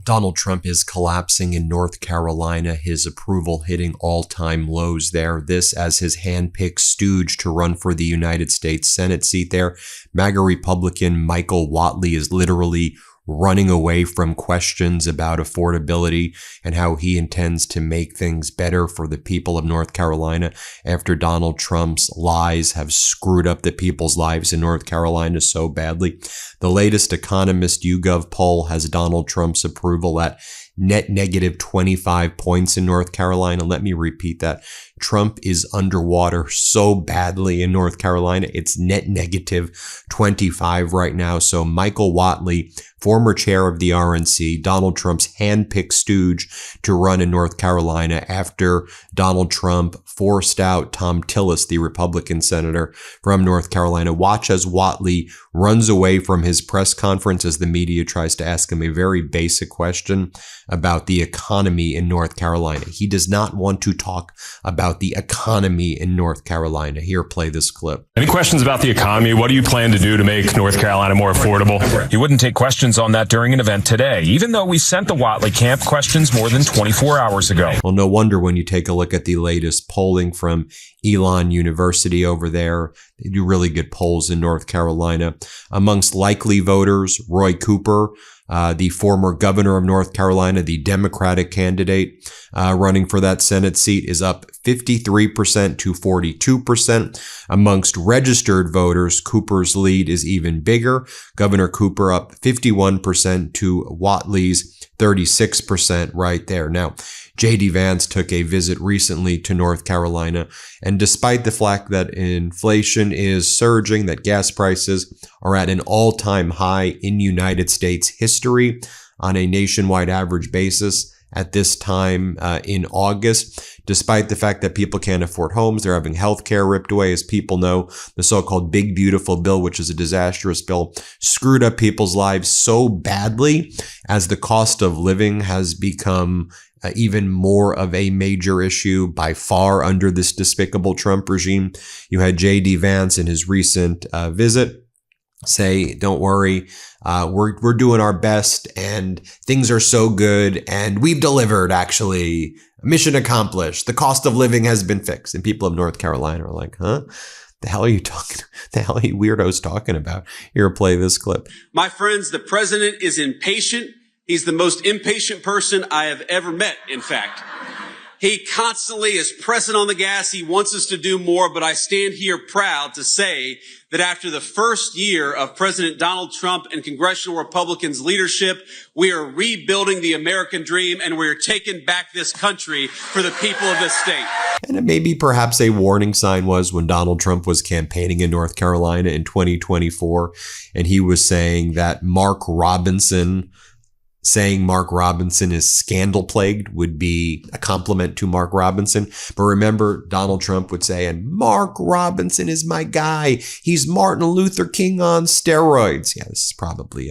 Donald Trump is collapsing in North Carolina, his approval hitting all-time lows there. This as his hand-picked stooge to run for the United States Senate seat there. MAGA Republican Michael Wheatley is literally running away from questions about affordability and how he intends to make things better for the people of North Carolina after Donald Trump's lies have screwed up the people's lives in North Carolina so badly. The latest Economist YouGov poll has Donald Trump's approval at net negative 25 points in North Carolina. Let me repeat that. Trump is underwater so badly in North Carolina. It's net negative 25 right now. So Michael Wheatley, former chair of the RNC, Donald Trump's handpicked stooge to run in North Carolina after Donald Trump forced out Tom Tillis, the Republican senator from North Carolina. Watch as Wheatley runs away from his press conference as the media tries to ask him a very basic question about the economy in North Carolina. He does not want to talk about the economy in North Carolina. Here, play this clip. Any questions about the economy? What do you plan to do to make North Carolina more affordable? He wouldn't take questions on that during an event today, even though we sent the Wheatley camp questions more than 24 hours ago. Well, no wonder when you take a look at the latest polling from Elon University over there. They do really good polls in North Carolina. Amongst likely voters, Roy Cooper, the former governor of North Carolina, the Democratic candidate running for that Senate seat, is up 53% to 42%. Amongst registered voters, Cooper's lead is even bigger. Governor Cooper up 51% to Wheatley's 36% right there. Now, J.D. Vance took a visit recently to North Carolina, and despite the fact that inflation is surging, that gas prices are at an all-time high in United States history on a nationwide average basis at this time in August, despite the fact that people can't afford homes, they're having health care ripped away. As people know, the so-called Big Beautiful Bill, which is a disastrous bill, screwed up people's lives so badly as the cost of living has become even more of a major issue by far under this despicable Trump regime. You had J.D. Vance in his recent visit say, don't worry, we're doing our best and things are so good and we've delivered, actually. Mission accomplished. The cost of living has been fixed. And people of North Carolina are like, huh? The hell are you talking? The hell are you weirdos talking about? Here, play this clip. My friends, the president is impatient. He's the most impatient person I have ever met, in fact. He constantly is pressing on the gas. He wants us to do more, but I stand here proud to say that after the first year of President Donald Trump and congressional Republicans' leadership, we are rebuilding the American dream and we are taking back this country for the people of this state. And maybe perhaps a warning sign was when Donald Trump was campaigning in North Carolina in 2024, and he was saying that saying Mark Robinson is scandal-plagued would be a compliment to Mark Robinson. But remember, Donald Trump would say, and Mark Robinson is my guy. He's Martin Luther King on steroids. Yeah, this is probably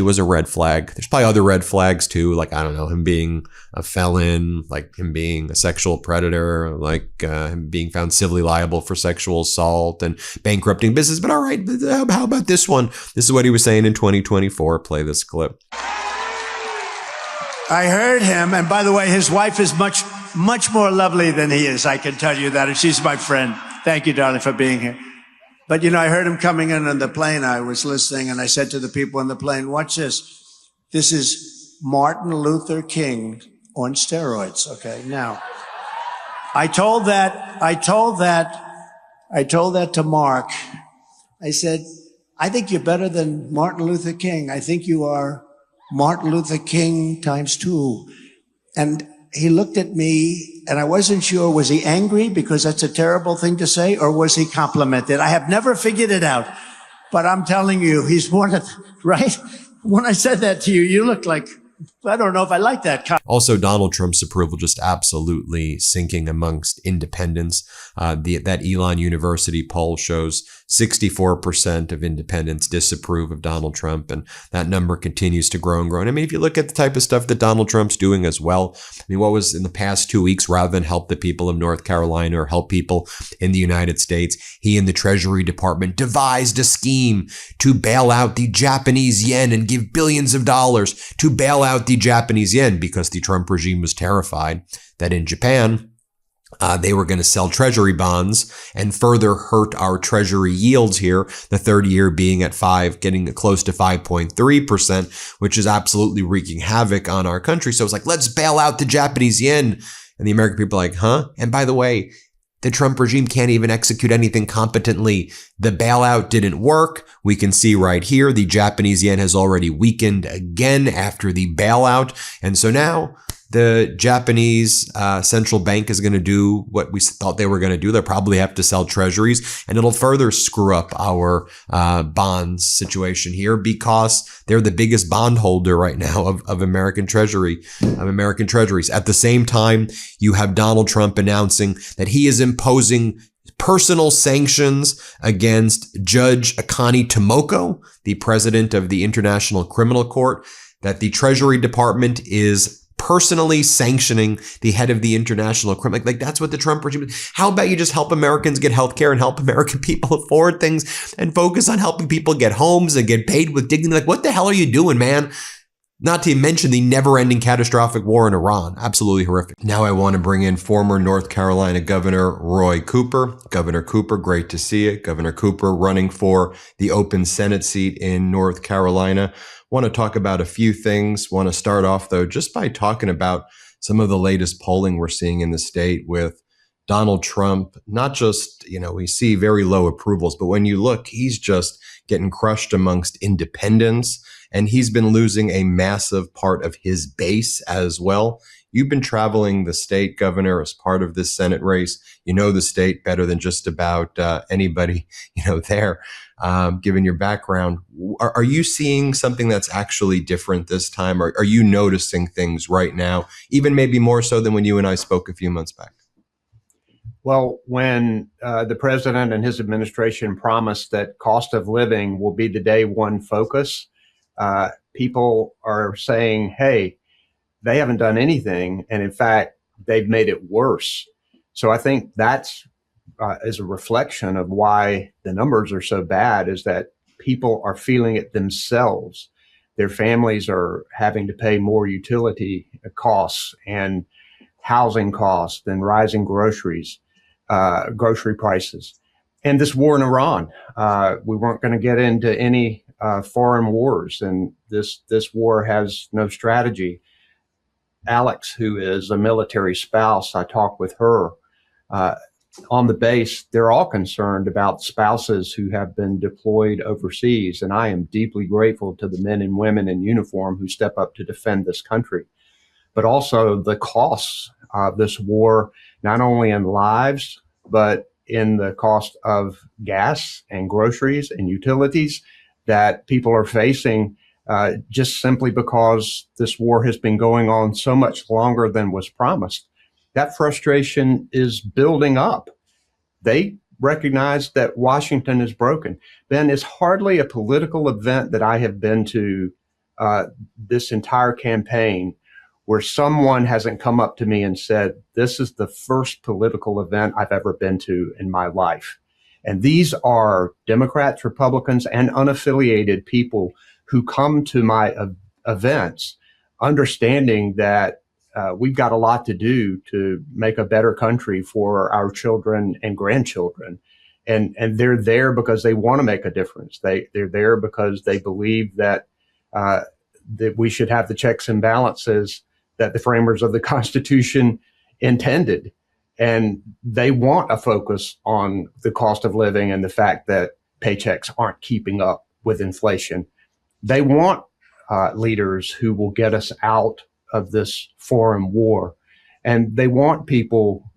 was a red flag. There's probably other red flags too, like, I don't know, him being a felon, like him being a sexual predator, like him being found civilly liable for sexual assault and bankrupting business. But all right, how about this one? This is what he was saying in 2024. Play this clip. I heard him, and by the way, his wife is much more lovely than he is, I can tell you that, and she's my friend. Thank you, darling, for being here. But, you know, I heard him coming in on the plane. I was listening, and I said to the people on the plane, watch this. This is Martin Luther King on steroids, okay? Now, I told that to Mark. I said, I think you're better than Martin Luther King. I think you are Martin Luther King times 2. And he looked at me, and I wasn't sure, was he angry because that's a terrible thing to say, or was he complimented? I have never figured it out, but I'm telling you, he's one of, right? When I said that to you, you looked like, I don't know if I like that. Also, Donald Trump's approval just absolutely sinking amongst independents. That Elon University poll shows 64% of independents disapprove of Donald Trump, and that number continues to grow and grow. And I mean, if you look at the type of stuff that Donald Trump's doing as well, I mean, what was in the past 2 weeks, rather than help the people of North Carolina or help people in the United States, he and the Treasury Department devised a scheme to bail out the Japanese yen and give billions of dollars to bail out the Japanese yen because the Trump regime was terrified that in Japan, they were going to sell treasury bonds and further hurt our treasury yields here, the 30-year being at getting close to 5.3%, which is absolutely wreaking havoc on our country. So it's like, let's bail out the Japanese yen. And the American people are like, huh? And by the way, the Trump regime can't even execute anything competently. The bailout didn't work. We can see right here, the Japanese yen has already weakened again after the bailout. And so now the Japanese central bank is going to do what we thought they were going to do. They'll probably have to sell treasuries, and it'll further screw up our bonds situation here because they're the biggest bondholder right now of American treasuries. At the same time, you have Donald Trump announcing that he is imposing personal sanctions against Judge Akane Tomoko, the president of the International Criminal Court, that the Treasury Department is personally sanctioning the head of the international criminal. Like that's what the Trump regime is. How about you just help Americans get health care and help American people afford things and focus on helping people get homes and get paid with dignity? Like, what the hell are you doing, man? Not to mention the never-ending catastrophic war in Iran. Absolutely horrific. Now I want to bring in former North Carolina Governor Roy Cooper. Governor Cooper, great to see you. Governor Cooper running for the open Senate seat in North Carolina. Want to talk about a few things. Want to start off, though, just by talking about some of the latest polling we're seeing in the state with Donald Trump. Not just, we see very low approvals, but when you look, he's just getting crushed amongst independents, and he's been losing a massive part of his base as well. You've been traveling the state, Governor, as part of this Senate race. You know the state better than just about anybody, there. Given your background, are you seeing something that's actually different this time? Or are you noticing things right now, even maybe more so than when you and I spoke a few months back? Well, when the president and his administration promised that cost of living will be the day one focus, people are saying, hey, they haven't done anything. And in fact, they've made it worse. So I think that's is a reflection of why the numbers are so bad, is that people are feeling it themselves. Their families are having to pay more utility costs and housing costs and rising grocery prices. And this war in Iran, we weren't going to get into any foreign wars, and this war has no strategy. Alex, who is a military spouse, I talked with her on the base. They're all concerned about spouses who have been deployed overseas. And I am deeply grateful to the men and women in uniform who step up to defend this country, but also the costs of this war, not only in lives, but in the cost of gas and groceries and utilities that people are facing just simply because this war has been going on so much longer than was promised. That frustration is building up. They recognize that Washington is broken. Ben, it's hardly a political event that I have been to this entire campaign where someone hasn't come up to me and said, this is the first political event I've ever been to in my life. And these are Democrats, Republicans, and unaffiliated people who come to my events understanding that we've got a lot to do to make a better country for our children and grandchildren. And they're there because they want to make a difference. They're there because they believe that that we should have the checks and balances that the framers of the Constitution intended. And they want a focus on the cost of living and the fact that paychecks aren't keeping up with inflation. They want leaders who will get us out of this foreign war. And they want people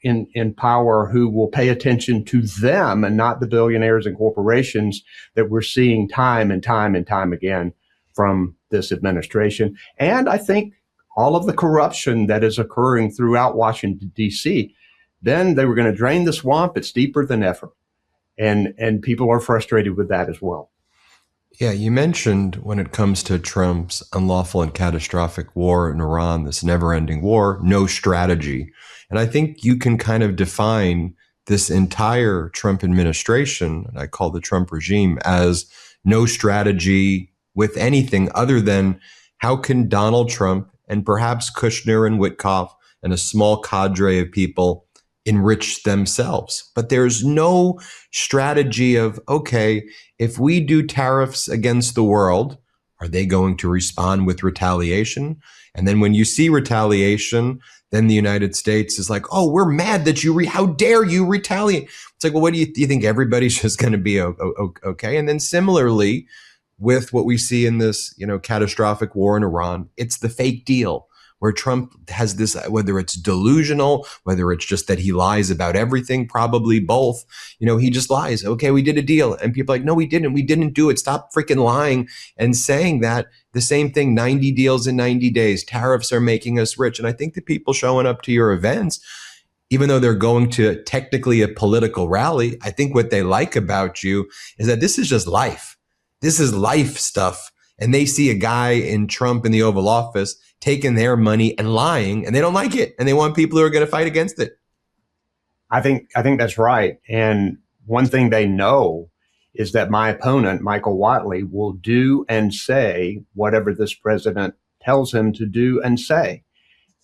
in power who will pay attention to them and not the billionaires and corporations that we're seeing time and time and time again from this administration. And I think all of the corruption that is occurring throughout Washington, D.C., then they were going to drain the swamp. It's deeper than ever. And people are frustrated with that as well. Yeah, you mentioned when it comes to Trump's unlawful and catastrophic war in Iran, this never-ending war, no strategy. And I think you can kind of define this entire Trump administration, and I call the Trump regime, as no strategy with anything other than how can Donald Trump and perhaps Kushner and Witkoff and a small cadre of people enrich themselves? But there's no strategy of, okay, if we do tariffs against the world, are they going to respond with retaliation? And then when you see retaliation, then the United States is like, oh, we're mad that how dare you retaliate? It's like, well, what do you think everybody's just going to be okay? And then similarly, with what we see in this, catastrophic war in Iran, it's the fake deal where Trump has this, whether it's delusional, whether it's just that he lies about everything, probably both, he just lies. Okay, we did a deal. And people are like, no, we didn't. We didn't do it. Stop freaking lying and saying that. The same thing, 90 deals in 90 days. Tariffs are making us rich. And I think the people showing up to your events, even though they're going to technically a political rally, I think what they like about you is that this is just life. This is life stuff. And they see a guy in Trump in the Oval Office taking their money and lying, and they don't like it. And they want people who are going to fight against it. I think that's right. And one thing they know is that my opponent, Michael Wheatley, will do and say whatever this president tells him to do and say,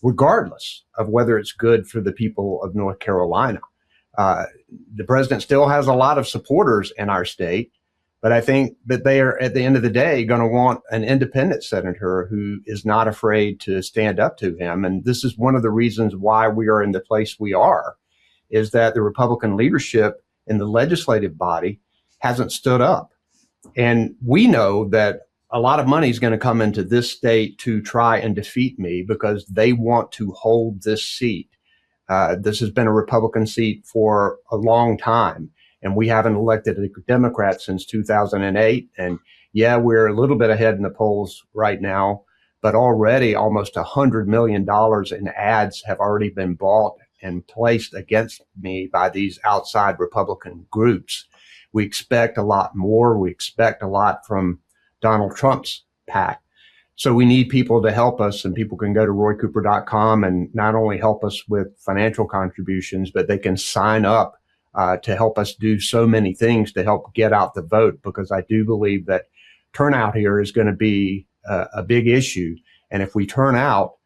regardless of whether it's good for the people of North Carolina. The president still has a lot of supporters in our state, but I think that they are, at the end of the day, going to want an independent senator who is not afraid to stand up to him. And this is one of the reasons why we are in the place we are, is that the Republican leadership in the legislative body hasn't stood up. And we know that a lot of money is going to come into this state to try and defeat me because they want to hold this seat. This has been a Republican seat for a long time, and we haven't elected a Democrat since 2008. And yeah, we're a little bit ahead in the polls right now, but already almost $100 million in ads have already been bought and placed against me by these outside Republican groups. We expect a lot more. We expect a lot from Donald Trump's PAC. So we need people to help us, and people can go to roycooper.com and not only help us with financial contributions, but they can sign up to help us do so many things to help get out the vote, because I do believe that turnout here is going to be a big issue. And if we turn out,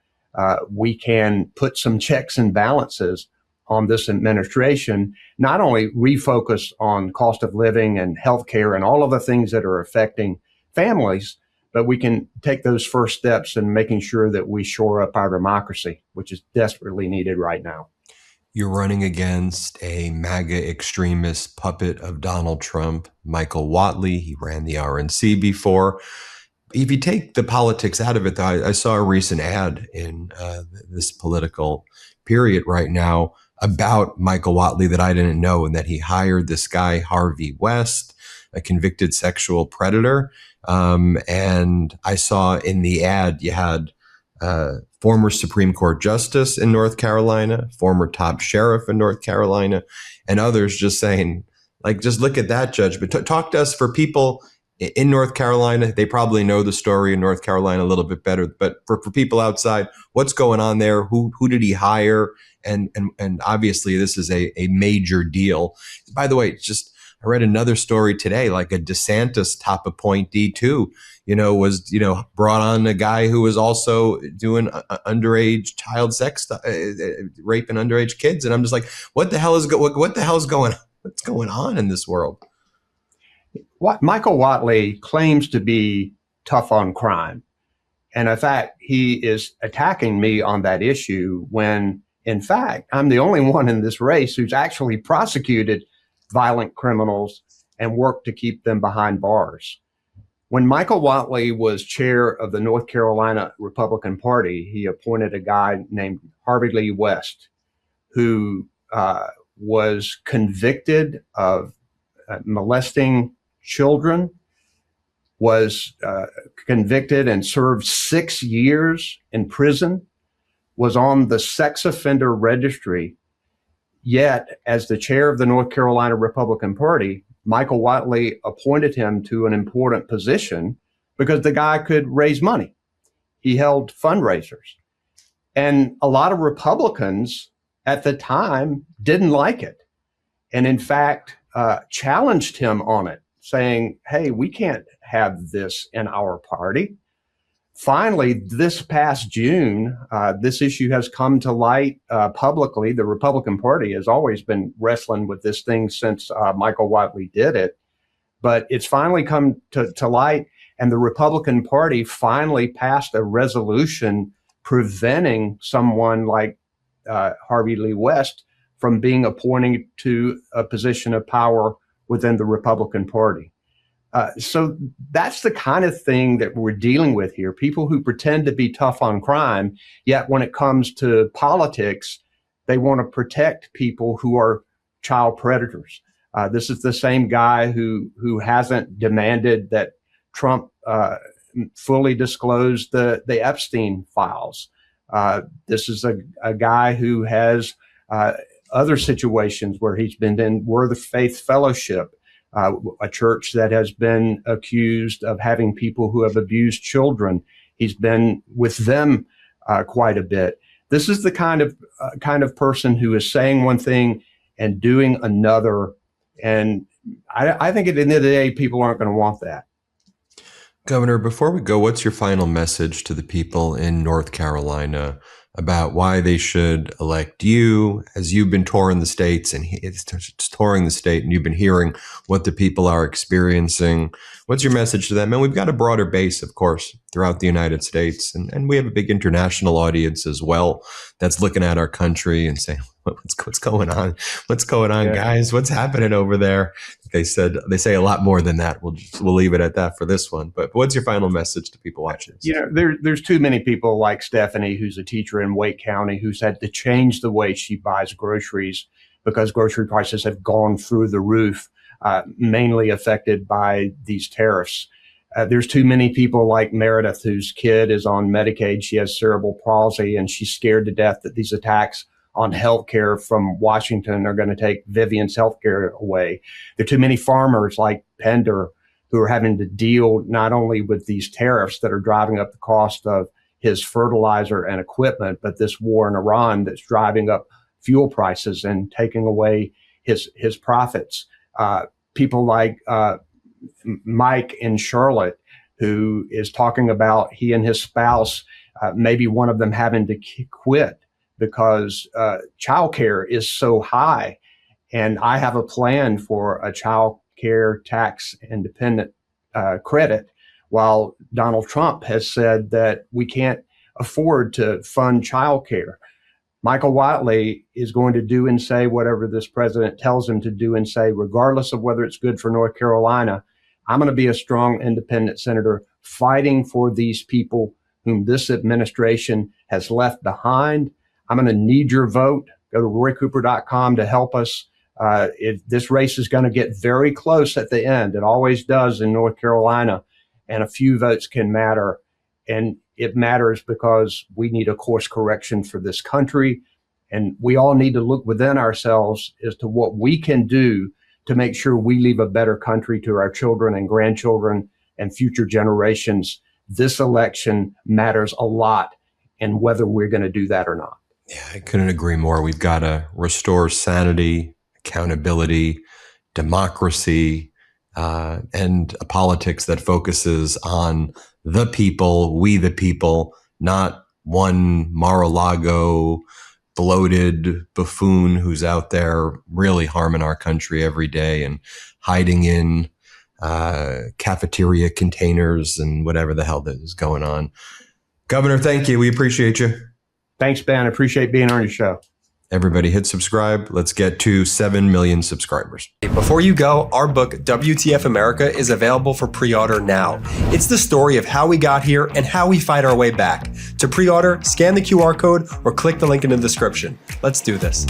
we can put some checks and balances on this administration, not only refocus on cost of living and healthcare and all of the things that are affecting families, but we can take those first steps in making sure that we shore up our democracy, which is desperately needed right now. You're running against a MAGA extremist puppet of Donald Trump, Michael Wheatley. He ran the RNC before. If you take the politics out of it, though, I saw a recent ad in this political period right now about Michael Wheatley that I didn't know, and that he hired this guy, Harvey West, a convicted sexual predator. And I saw in the ad, you had former Supreme Court Justice in North Carolina, former top sheriff in North Carolina, and others just saying, like, just look at that judgment. Talk to us. For people in North Carolina, they probably know the story in North Carolina a little bit better, but for people outside, what's going on there? Who did he hire? And obviously this is a major deal. By the way, I read another story today, like a DeSantis top appointee too, was, brought on a guy who was also doing underage child sex, raping underage kids. And I'm just like, what the hell is going on? What's going on in this world? What Michael Wheatley claims to be tough on crime. And in fact, he is attacking me on that issue when, in fact, I'm the only one in this race who's actually prosecuted violent criminals and worked to keep them behind bars. When Michael Wheatley was chair of the North Carolina Republican Party, he appointed a guy named Harvey Lee West, who was convicted of molesting children, was convicted and served 6 years in prison, was on the sex offender registry. Yet, as the chair of the North Carolina Republican Party, Michael Wheatley appointed him to an important position because the guy could raise money. He held fundraisers. And a lot of Republicans at the time didn't like it. And in fact, challenged him on it, saying, hey, we can't have this in our party. Finally, this past June, this issue has come to light publicly. The Republican Party has always been wrestling with this thing since Michael Wheatley did it, but it's finally come to light, and the Republican Party finally passed a resolution preventing someone like Harvey Lee West from being appointed to a position of power within the Republican Party. So that's the kind of thing that we're dealing with here. People who pretend to be tough on crime, yet when it comes to politics, they want to protect people who are child predators. This is the same guy who hasn't demanded that Trump fully disclose the Epstein files. This is a guy who has other situations where he's been in Word of Faith Fellowship, a church that has been accused of having people who have abused children. He's been with them quite a bit. This is the kind of person who is saying one thing and doing another. And I think at the end of the day, people aren't going to want that. Governor, before we go, what's your final message to the people in North Carolina about why they should elect you, as you've been touring the states and it's touring the state and you've been hearing what the people are experiencing? What's your message to them? And we've got a broader base, of course, throughout the United States. And we have a big international audience as well that's looking at our country and saying, what's going on? What's going on, guys? What's happening over there? They say a lot more than that. We'll leave it at that for this one. But what's your final message to people watching this? There's too many people like Stephanie, who's a teacher in Wake County, who's had to change the way she buys groceries because grocery prices have gone through the roof, mainly affected by these tariffs. There's too many people like Meredith, whose kid is on Medicaid. She has cerebral palsy, and she's scared to death that these attacks on healthcare from Washington are going to take Vivian's healthcare away. There are too many farmers like Pender who are having to deal not only with these tariffs that are driving up the cost of his fertilizer and equipment, but this war in Iran that's driving up fuel prices and taking away his profits. People like Mike in Charlotte, who is talking about he and his spouse, maybe one of them having to quit because childcare is so high. And I have a plan for a child care tax independent credit, while Donald Trump has said that we can't afford to fund child care. Michael Wheatley is going to do and say whatever this president tells him to do and say, regardless of whether it's good for North Carolina. I'm going to be a strong independent senator fighting for these people whom this administration has left behind. I'm going to need your vote. Go to roycooper.com to help us. This race is going to get very close at the end. It always does in North Carolina, and a few votes can matter. And it matters because we need a course correction for this country. And we all need to look within ourselves as to what we can do to make sure we leave a better country to our children and grandchildren and future generations. This election matters a lot in whether we're going to do that or not. Yeah, I couldn't agree more. We've got to restore sanity, accountability, democracy, and a politics that focuses on the people, we the people, not one Mar-a-Lago bloated buffoon who's out there really harming our country every day and hiding in cafeteria containers and whatever the hell that is going on. Governor, thank you. We appreciate you. Thanks, Ben. I appreciate being on your show. Everybody hit subscribe. Let's get to 7 million subscribers. Before you go, our book, WTF America, is available for pre-order now. It's the story of how we got here and how we fight our way back. To pre-order, scan the QR code or click the link in the description. Let's do this.